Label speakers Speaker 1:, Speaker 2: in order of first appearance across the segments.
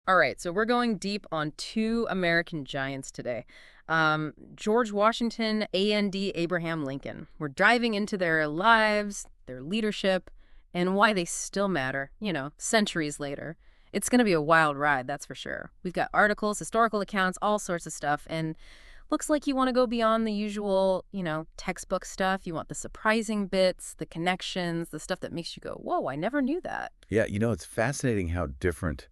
Speaker 1: All right, so we're going deep on two American giants today. George Washington and Abraham Lincoln. We're diving into their lives, their leadership, and why they still matter, centuries later. It's going to be a wild ride, that's for sure. We've got articles, historical accounts, all sorts of stuff, and looks like you want to go beyond the usual, textbook stuff. You want the surprising bits, the connections, the stuff that makes you go, whoa, I never knew that.
Speaker 2: Yeah, it's fascinating how different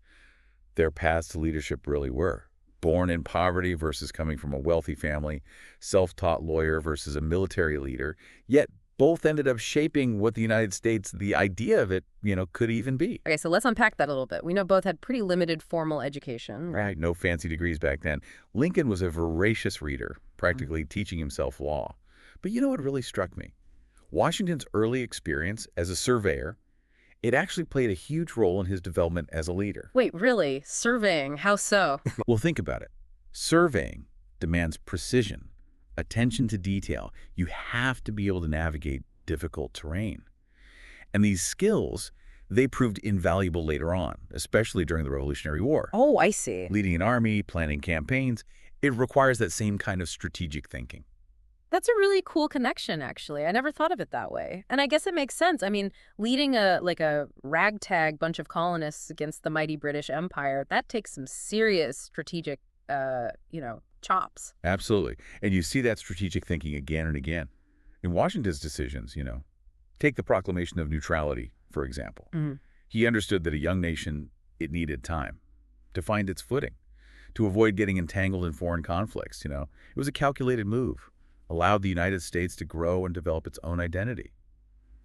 Speaker 2: their paths to leadership really were. Born in poverty versus coming from a wealthy family, self-taught lawyer versus a military leader, yet both ended up shaping what the United States, the idea of it, could even be.
Speaker 1: Okay, so let's unpack that a little bit. We know both had pretty limited formal education.
Speaker 2: Right, no fancy degrees back then. Lincoln was a voracious reader, practically teaching himself law. But you know what really struck me? Washington's early experience as a surveyor, it actually played a huge role in his development as a leader.
Speaker 1: Wait, really? Surveying? How so?
Speaker 2: Well, think about it. Surveying demands precision, attention to detail. You have to be able to navigate difficult terrain. And these skills, they proved invaluable later on, especially during the Revolutionary War.
Speaker 1: Oh, I see.
Speaker 2: Leading an army, planning campaigns, it requires that same kind of strategic thinking.
Speaker 1: That's a really cool connection, actually. I never thought of it that way. And I guess it makes sense. I mean, leading a ragtag bunch of colonists against the mighty British Empire, that takes some serious strategic, chops.
Speaker 2: Absolutely. And you see that strategic thinking again and again. In Washington's decisions, take the Proclamation of Neutrality, for example. He understood that a young nation, it needed time to find its footing, to avoid getting entangled in foreign conflicts. It was a calculated move, allowed the United States to grow and develop its own identity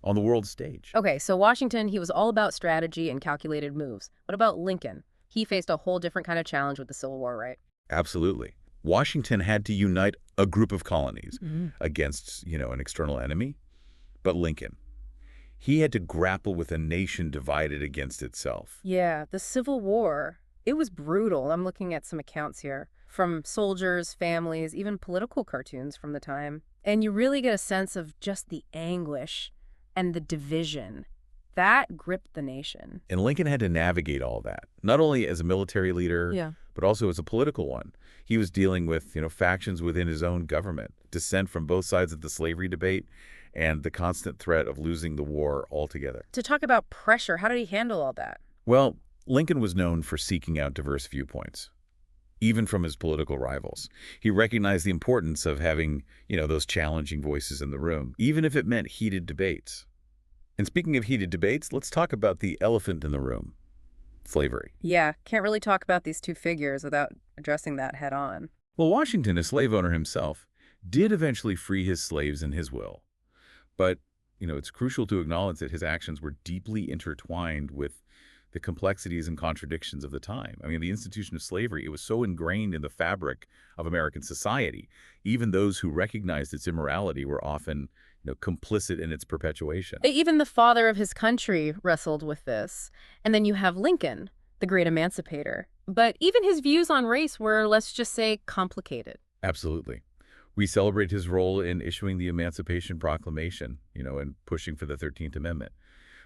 Speaker 2: on the world stage.
Speaker 1: Okay, so Washington, he was all about strategy and calculated moves. What about Lincoln? He faced a whole different kind of challenge with the Civil War, right?
Speaker 2: Absolutely. Washington had to unite a group of colonies against, an external enemy. But Lincoln, he had to grapple with a nation divided against itself.
Speaker 1: Yeah, the Civil War, it was brutal. I'm looking at some accounts here from soldiers, families, even political cartoons from the time. And you really get a sense of just the anguish and the division. That gripped the nation.
Speaker 2: And Lincoln had to navigate all that, not only as a military leader,
Speaker 1: Yeah.
Speaker 2: but also as a political one. He was dealing with, factions within his own government, dissent from both sides of the slavery debate, and the constant threat of losing the war altogether.
Speaker 1: To talk about pressure, how did he handle all that?
Speaker 2: Well, Lincoln was known for seeking out diverse viewpoints, even from his political rivals. He recognized the importance of having, those challenging voices in the room, even if it meant heated debates. And speaking of heated debates, let's talk about the elephant in the room, slavery.
Speaker 1: Yeah, can't really talk about these two figures without addressing that head on.
Speaker 2: Well, Washington, a slave owner himself, did eventually free his slaves in his will. But, it's crucial to acknowledge that his actions were deeply intertwined with the complexities and contradictions of the time. I mean, the institution of slavery, it was so ingrained in the fabric of American society. Even those who recognized its immorality were often, complicit in its perpetuation.
Speaker 1: Even the father of his country wrestled with this. And then you have Lincoln, the great emancipator. But even his views on race were, let's just say, complicated.
Speaker 2: Absolutely. We celebrate his role in issuing the Emancipation Proclamation, and pushing for the 13th Amendment.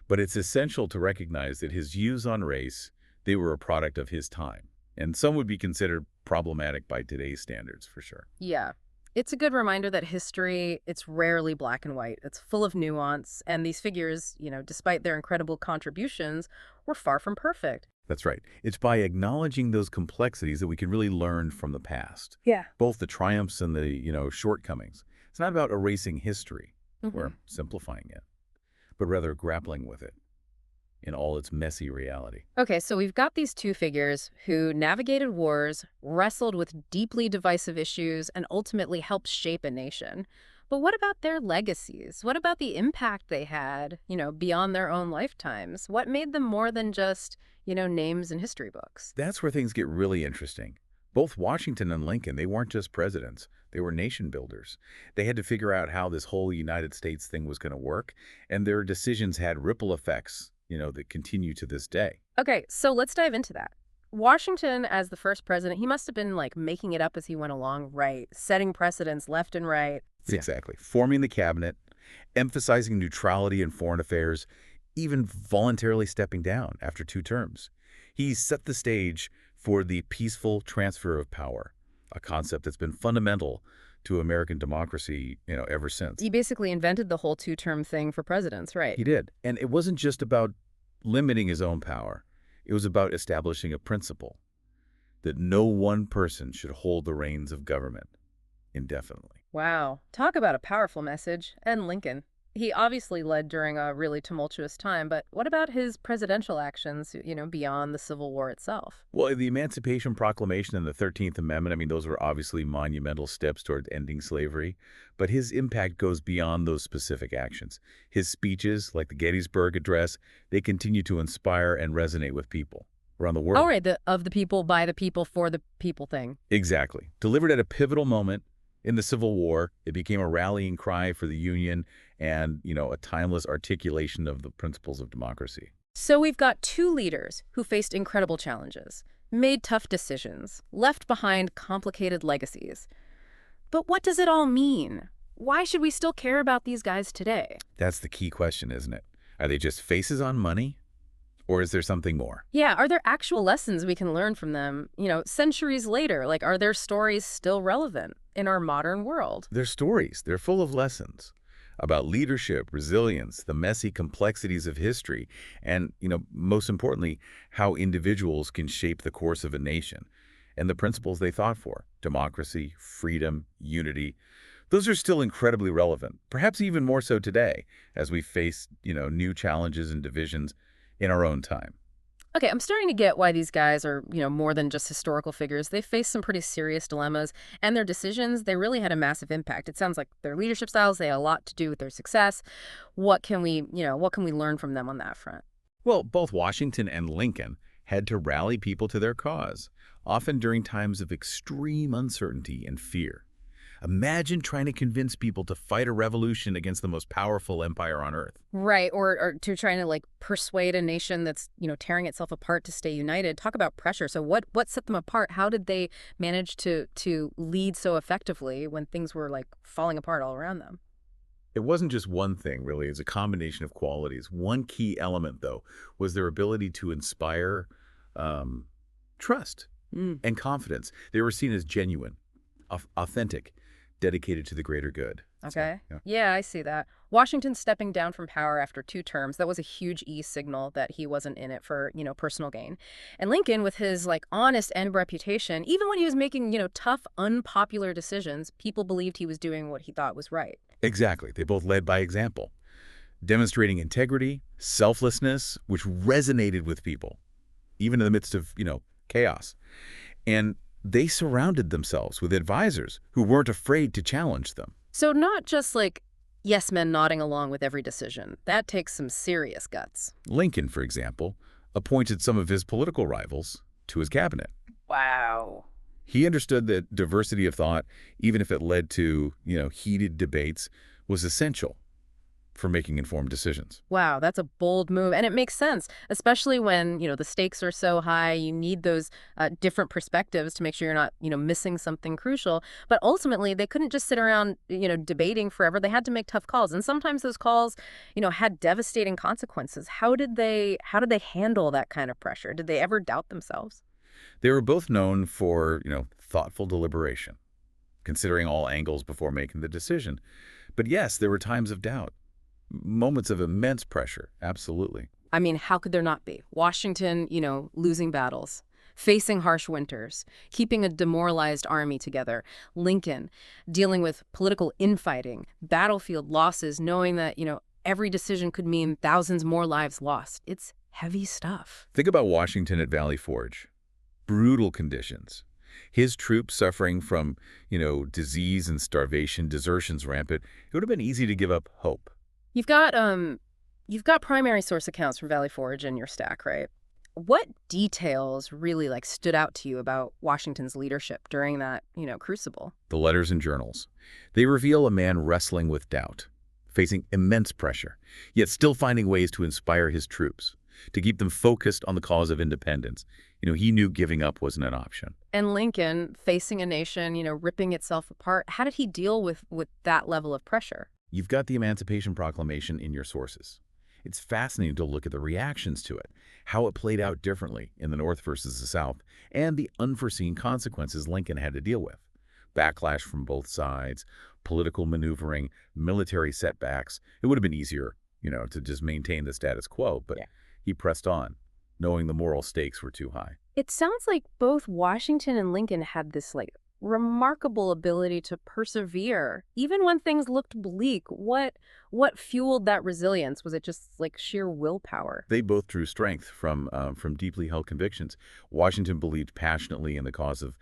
Speaker 2: But it's essential to recognize that his views on race, they were a product of his time. And some would be considered problematic by today's standards, for sure.
Speaker 1: Yeah. It's a good reminder that history, it's rarely black and white. It's full of nuance. And these figures, despite their incredible contributions, were far from perfect.
Speaker 2: That's right. It's by acknowledging those complexities that we can really learn from the past.
Speaker 1: Yeah.
Speaker 2: Both the triumphs and the, shortcomings. It's not about erasing history or simplifying it, but rather grappling with it in all its messy reality.
Speaker 1: Okay, so we've got these two figures who navigated wars, wrestled with deeply divisive issues, and ultimately helped shape a nation. But what about their legacies? What about the impact they had, beyond their own lifetimes? What made them more than just, names in history books?
Speaker 2: That's where things get really interesting. Both Washington and Lincoln, they weren't just presidents. They were nation builders. They had to figure out how this whole United States thing was going to work, and their decisions had ripple effects, that continue to this day.
Speaker 1: Okay, so let's dive into that. Washington, as the first president, he must have been making it up as he went along, right? Setting precedents left and right.
Speaker 2: Yeah. Exactly. Forming the cabinet, emphasizing neutrality in foreign affairs, even voluntarily stepping down after 2 terms. He set the stage for the peaceful transfer of power, a concept that's been fundamental to American democracy, ever since.
Speaker 1: He basically invented the whole two-term thing for presidents, right?
Speaker 2: He did. And it wasn't just about limiting his own power. It was about establishing a principle that no one person should hold the reins of government indefinitely.
Speaker 1: Wow. Talk about a powerful message. And Lincoln. He obviously led during a really tumultuous time, but what about his presidential actions, beyond the Civil War itself?
Speaker 2: Well, the Emancipation Proclamation and the 13th Amendment, those were obviously monumental steps toward ending slavery, but his impact goes beyond those specific actions. His speeches, like the Gettysburg Address, they continue to inspire and resonate with people around the world.
Speaker 1: All right, the of the people, by the people, for the people thing.
Speaker 2: Exactly. Delivered at a pivotal moment in the Civil War, it became a rallying cry for the Union and, a timeless articulation of the principles of democracy.
Speaker 1: So we've got two leaders who faced incredible challenges, made tough decisions, left behind complicated legacies. But what does it all mean? Why should we still care about these guys today?
Speaker 2: That's the key question, isn't it? Are they just faces on money? Or is there something more?
Speaker 1: Yeah, are there actual lessons we can learn from them, centuries later? Like, are their stories still relevant in our modern world?
Speaker 2: They're stories. They're full of lessons about leadership, resilience, the messy complexities of history, and, most importantly, how individuals can shape the course of a nation and the principles they fought for: democracy, freedom, unity. Those are still incredibly relevant, perhaps even more so today as we face, new challenges and divisions in our own time.
Speaker 1: Okay, I'm starting to get why these guys are, more than just historical figures. They faced some pretty serious dilemmas, and their decisions, they really had a massive impact. It sounds like their leadership styles, they had a lot to do with their success. What can we learn from them on that front?
Speaker 2: Well, both Washington and Lincoln had to rally people to their cause, often during times of extreme uncertainty and fear. Imagine trying to convince people to fight a revolution against the most powerful empire on earth.
Speaker 1: Right, or to trying to persuade a nation that's, tearing itself apart to stay united. Talk about pressure. So what set them apart? How did they manage to lead so effectively when things were falling apart all around them?
Speaker 2: It wasn't just one thing, really. It's a combination of qualities. One key element, though, was their ability to inspire trust and confidence. They were seen as genuine, authentic, dedicated to the greater good.
Speaker 1: Okay.
Speaker 2: So,
Speaker 1: Yeah, I see that. Washington stepping down from power after 2 terms, that was a huge signal that he wasn't in it for, personal gain. And Lincoln, with his honest end reputation, even when he was making, tough, unpopular decisions, people believed he was doing what he thought was right.
Speaker 2: Exactly. They both led by example, demonstrating integrity, selflessness, which resonated with people, even in the midst of, chaos. And they surrounded themselves with advisors who weren't afraid to challenge them.
Speaker 1: So not just yes men nodding along with every decision. That takes some serious guts.
Speaker 2: Lincoln, for example, appointed some of his political rivals to his cabinet.
Speaker 1: Wow.
Speaker 2: He understood that diversity of thought, even if it led to, heated debates, was essential for making informed decisions.
Speaker 1: Wow, that's a bold move. And it makes sense, especially when, the stakes are so high. You need those different perspectives to make sure you're not, missing something crucial. But ultimately, they couldn't just sit around, debating forever. They had to make tough calls. And sometimes those calls, had devastating consequences. How did they handle that kind of pressure? Did they ever doubt themselves?
Speaker 2: They were both known for, thoughtful deliberation, considering all angles before making the decision. But yes, there were times of doubt. Moments of immense pressure, absolutely.
Speaker 1: I mean, how could there not be? Washington, losing battles, facing harsh winters, keeping a demoralized army together. Lincoln, dealing with political infighting, battlefield losses, knowing that, every decision could mean thousands more lives lost. It's heavy stuff.
Speaker 2: Think about Washington at Valley Forge. Brutal conditions. His troops suffering from, disease and starvation, desertions rampant. It would have been easy to give up hope.
Speaker 1: You've got primary source accounts from Valley Forge in your stack, right? What details really stood out to you about Washington's leadership during that, crucible?
Speaker 2: The letters and journals. They reveal a man wrestling with doubt, facing immense pressure, yet still finding ways to inspire his troops, to keep them focused on the cause of independence. He knew giving up wasn't an option.
Speaker 1: And Lincoln, facing a nation, ripping itself apart, how did he deal with that level of pressure?
Speaker 2: You've got the Emancipation Proclamation in your sources. It's fascinating to look at the reactions to it, how it played out differently in the North versus the South, and the unforeseen consequences Lincoln had to deal with. Backlash from both sides, political maneuvering, military setbacks. It would have been easier, to just maintain the status quo, but
Speaker 1: Yeah.
Speaker 2: he pressed on, knowing the moral stakes were too high.
Speaker 1: It sounds like both Washington and Lincoln had this remarkable ability to persevere even when things looked bleak. What fueled that resilience? Was it just sheer willpower?
Speaker 2: They both drew strength from deeply held convictions. Washington believed passionately in the cause of,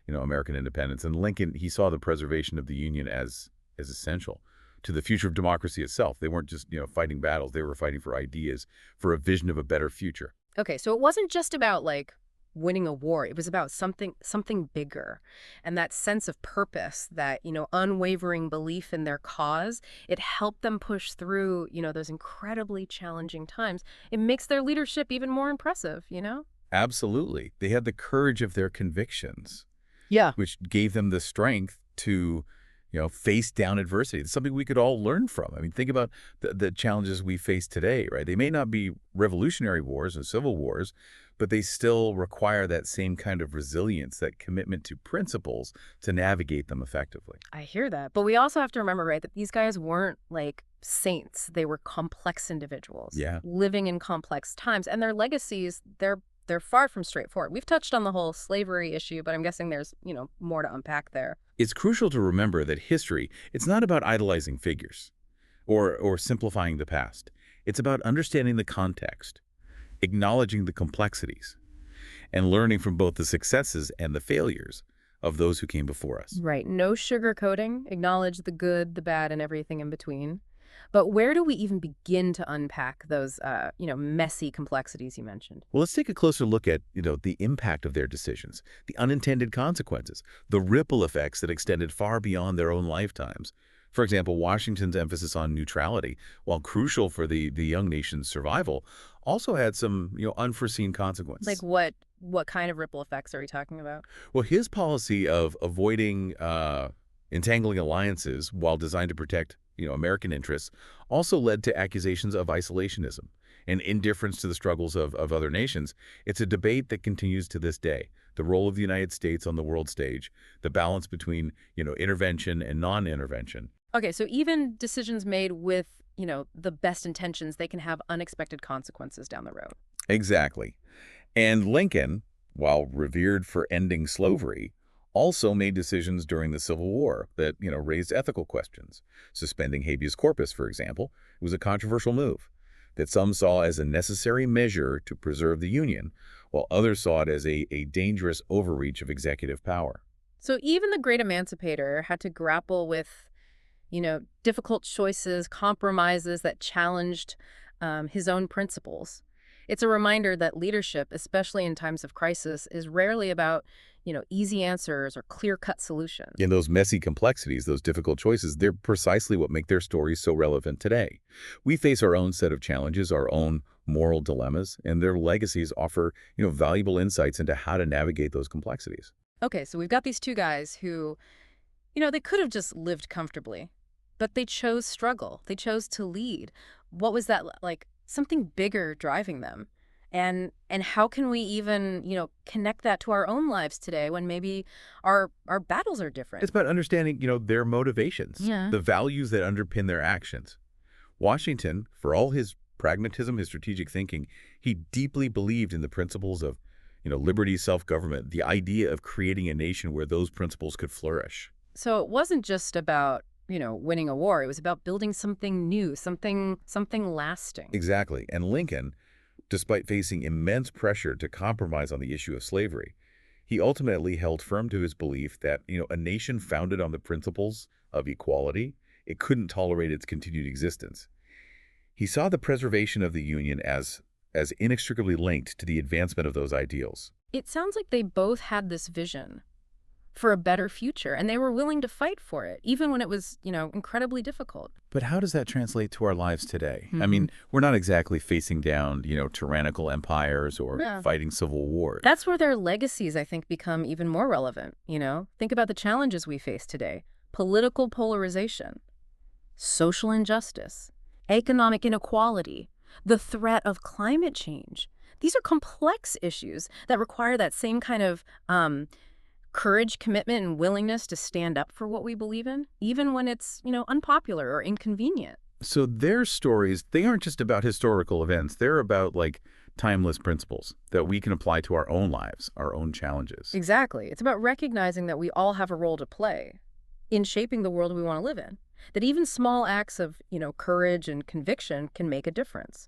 Speaker 2: American independence, and Lincoln, he saw the preservation of the Union as essential to the future of democracy itself. They weren't just, fighting battles. They were fighting for ideas, for a vision of a better future.
Speaker 1: Okay, so it wasn't just about winning a war. It was about something bigger. And that sense of purpose, that, unwavering belief in their cause, it helped them push through, those incredibly challenging times. It makes their leadership even more impressive.
Speaker 2: Absolutely. They had the courage of their convictions,
Speaker 1: Yeah.
Speaker 2: which gave them the strength to, face down adversity. It's something we could all learn from. I mean, think about the challenges we face today, right? They may not be revolutionary wars and civil wars, but they still require that same kind of resilience, that commitment to principles to navigate them effectively.
Speaker 1: I hear that. But we also have to remember, right, that these guys weren't saints. They were complex individuals
Speaker 2: Yeah.
Speaker 1: living in complex times. And their legacies, they're far from straightforward. We've touched on the whole slavery issue, but I'm guessing there's, more to unpack there.
Speaker 2: It's crucial to remember that history, it's not about idolizing figures or simplifying the past. It's about understanding the context, acknowledging the complexities, and learning from both the successes and the failures of those who came before us.
Speaker 1: Right. No sugarcoating. Acknowledge the good, the bad, and everything in between. But where do we even begin to unpack those, messy complexities you mentioned?
Speaker 2: Well, let's take a closer look at, the impact of their decisions, the unintended consequences, the ripple effects that extended far beyond their own lifetimes. For example, Washington's emphasis on neutrality, while crucial for the young nation's survival, also had some, unforeseen consequences.
Speaker 1: What kind of ripple effects are we talking about?
Speaker 2: Well, his policy of avoiding entangling alliances while designed to protect, American interests also led to accusations of isolationism and indifference to the struggles of other nations. It's a debate that continues to this day. The role of the United States on the world stage, the balance between, intervention and non-intervention.
Speaker 1: Okay, so even decisions made with, the best intentions, they can have unexpected consequences down the road.
Speaker 2: Exactly. And Lincoln, while revered for ending slavery, also made decisions during the Civil War that, raised ethical questions. Suspending habeas corpus, for example, was a controversial move that some saw as a necessary measure to preserve the Union, while others saw it as a dangerous overreach of executive power.
Speaker 1: So even the great emancipator had to grapple with, difficult choices, compromises that challenged his own principles. It's a reminder that leadership, especially in times of crisis, is rarely about, easy answers or clear-cut solutions.
Speaker 2: In those messy complexities, those difficult choices, they're precisely what make their stories so relevant today. We face our own set of challenges, our own moral dilemmas, and their legacies offer, valuable insights into how to navigate those complexities.
Speaker 1: Okay, so we've got these two guys who, they could have just lived comfortably, but they chose struggle. They chose to lead. What was that like? Something bigger driving them. And how can we even, connect that to our own lives today when maybe our battles are different?
Speaker 2: It's about understanding, their motivations,
Speaker 1: Yeah.
Speaker 2: the values that underpin their actions. Washington, for all his pragmatism, his strategic thinking, he deeply believed in the principles of, liberty, self-government, the idea of creating a nation where those principles could flourish.
Speaker 1: So it wasn't just about, winning a war. It was about building something new, something lasting.
Speaker 2: Exactly. And Lincoln, despite facing immense pressure to compromise on the issue of slavery, he ultimately held firm to his belief that, a nation founded on the principles of equality, it couldn't tolerate its continued existence. He saw the preservation of the Union as inextricably linked to the advancement of those ideals.
Speaker 1: It sounds like they both had this vision for a better future, and they were willing to fight for it, even when it was, incredibly difficult.
Speaker 2: But how does that translate to our lives today? I mean, we're not exactly facing down, tyrannical empires or fighting civil wars.
Speaker 1: That's where their legacies, I think, become even more relevant, Think about the challenges we face today. Political polarization, social injustice, economic inequality. The threat of climate change. Ththese are complex issues that require that same kind of courage, commitment, and willingness to stand up for what we believe in, even when it's, unpopular or inconvenient.
Speaker 2: So their stories, they aren't just about historical events. They're about, like, timeless principles that we can apply to our own lives, our own challenges.
Speaker 1: Exactly. It's about recognizing that we all have a role to play in shaping the world we want to live in. That even small acts of, courage and conviction can make a difference.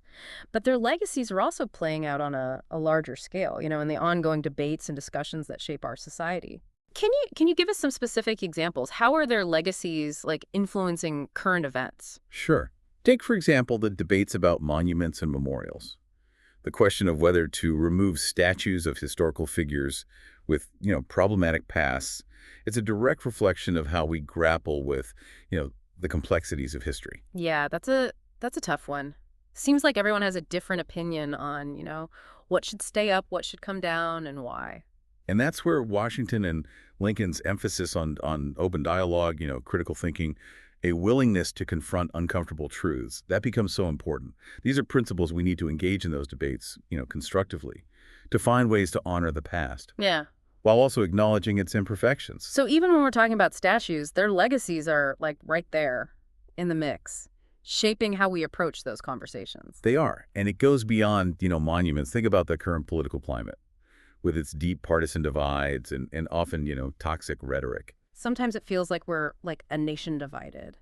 Speaker 1: But their legacies are also playing out on a larger scale, in the ongoing debates and discussions that shape our society. Can you give us some specific examples? How are their legacies like influencing current events?
Speaker 2: Sure. Take, for example, the debates about monuments and memorials. The question of whether to remove statues of historical figures with, problematic pasts. It's a direct reflection of how we grapple with, the complexities of history.
Speaker 1: Yeah, that's a tough one. Seems like everyone has a different opinion on, what should stay up, what should come down, and why.
Speaker 2: And that's where Washington and Lincoln's emphasis on open dialogue, critical thinking, a willingness to confront uncomfortable truths, that becomes so important. These are principles we need to engage in those debates, constructively, to find ways to honor the past,
Speaker 1: Yeah.
Speaker 2: while also acknowledging its imperfections.
Speaker 1: So even when we're talking about statues, their legacies are like right there in the mix, shaping how we approach those conversations.
Speaker 2: They are, and it goes beyond, monuments. Think about the current political climate, with its deep partisan divides and often, toxic rhetoric.
Speaker 1: Sometimes it feels like we're like a nation divided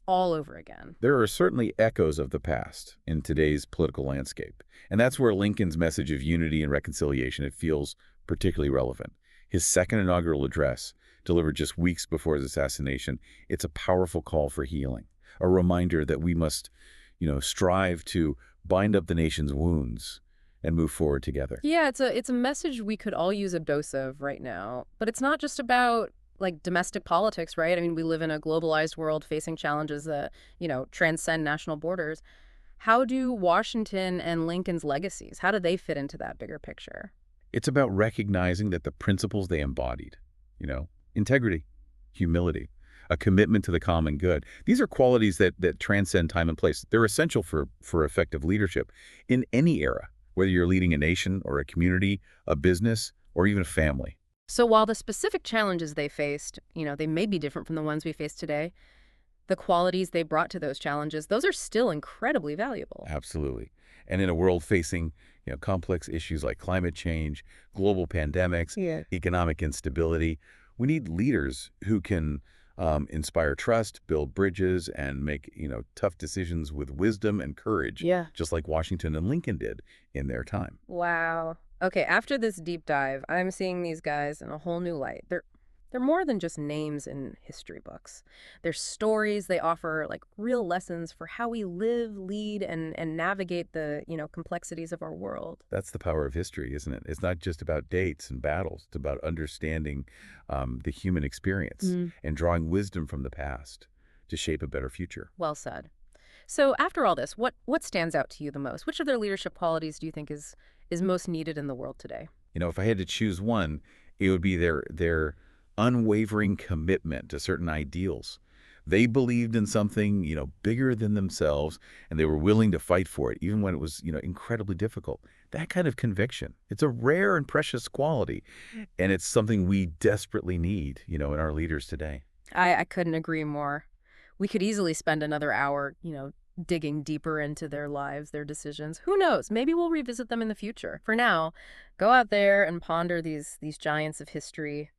Speaker 1: all over again.
Speaker 2: There are certainly echoes of the past in today's political landscape, and that's where Lincoln's message of unity and reconciliation, it feels particularly relevant. His second inaugural address, delivered just weeks before his assassination, it's a powerful call for healing, a reminder that we must, strive to bind up the nation's wounds and move forward together.
Speaker 1: Yeah, it's a message we could all use a dose of right now. But it's not just about like domestic politics, right? I mean, we live in a globalized world facing challenges that, transcend national borders. How do Washington and Lincoln's legacies, how do they fit into that bigger picture?
Speaker 2: It's about recognizing that the principles they embodied, integrity, humility, a commitment to the common good. These are qualities that transcend time and place. They're essential for effective leadership in any era, whether you're leading a nation or a community, a business, or even a family.
Speaker 1: So while the specific challenges they faced, they may be different from the ones we face today, the qualities they brought to those challenges, those are still incredibly valuable.
Speaker 2: Absolutely. And in a world facing, complex issues like climate change, global pandemics,
Speaker 1: Yeah.
Speaker 2: economic instability, we need leaders who can inspire trust, build bridges, and make, tough decisions with wisdom and courage,
Speaker 1: Yeah.
Speaker 2: just like Washington and Lincoln did in their time.
Speaker 1: Wow. Okay, after this deep dive, I'm seeing these guys in a whole new light. They're more than just names in history books. They're stories. They offer like real lessons for how we live, lead, and navigate the, complexities of our world.
Speaker 2: That's the power of history, isn't it? It's not just about dates and battles. It's about understanding the human experience and drawing wisdom from the past to shape a better future.
Speaker 1: Well said. So after all this, what stands out to you the most? Which of their leadership qualities do you think is most needed in the world today?
Speaker 2: If I had to choose one, it would be their unwavering commitment to certain ideals. They believed in something, bigger than themselves, and they were willing to fight for it, even when it was, incredibly difficult. That kind of conviction, it's a rare and precious quality, and it's something we desperately need, in our leaders today.
Speaker 1: I couldn't agree more. We could easily spend another hour, digging deeper into their lives, their decisions. Who knows? Maybe we'll revisit them in the future. For now, go out there and ponder these giants of history.